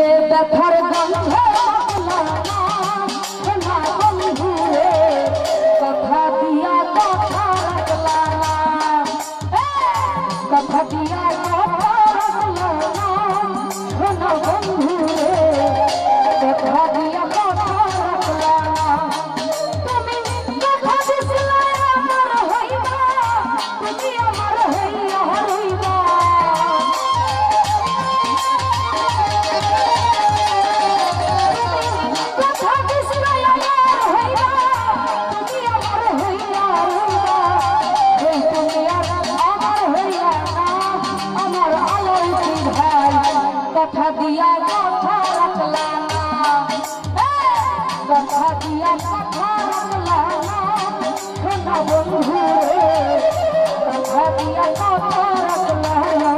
যে ব্যথার গন্ধ না বন্ধু রে কথা দিয়া কথা রাখলা না কথা দিয়া কথা রাখলা না বন্ধু রে কথা দিয়া কথা রাখলা না তুমি কথা দিছিলে আমার হইবা তুমি আমার হইয়া হইবা কথা দিয়া কথা রাখলা না কথা দিয়া কথা রাখলা না সোনা বন্ধু রে কথা দিয়া কথা রাখলা না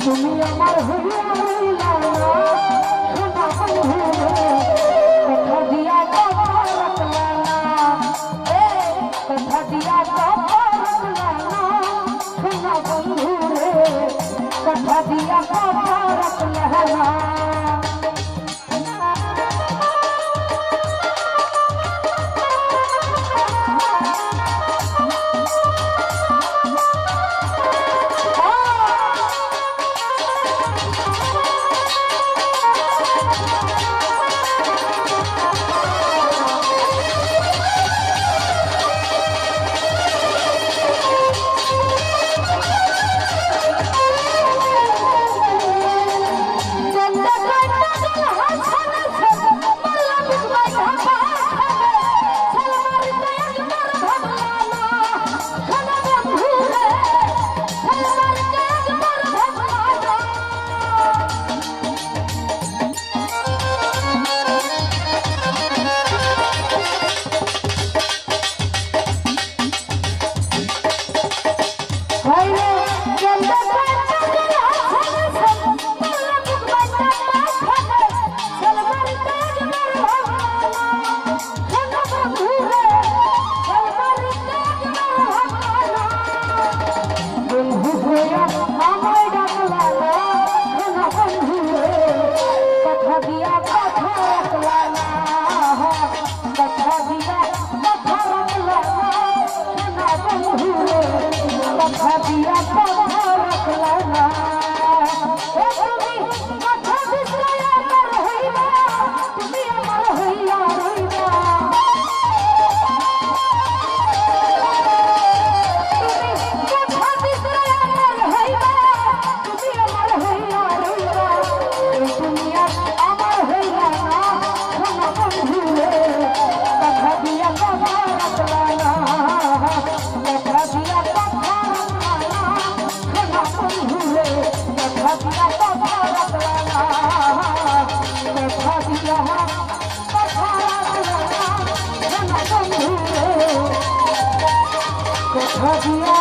তুমি আমার হইয়া হইলা না সোনা বন্ধু কথা দিয়া কথা রাখলা না কথা দিয়া কথা রাখলা না সোনা বন্ধু রে কথা দিয়া কথা রাখলা না কথা দিয়া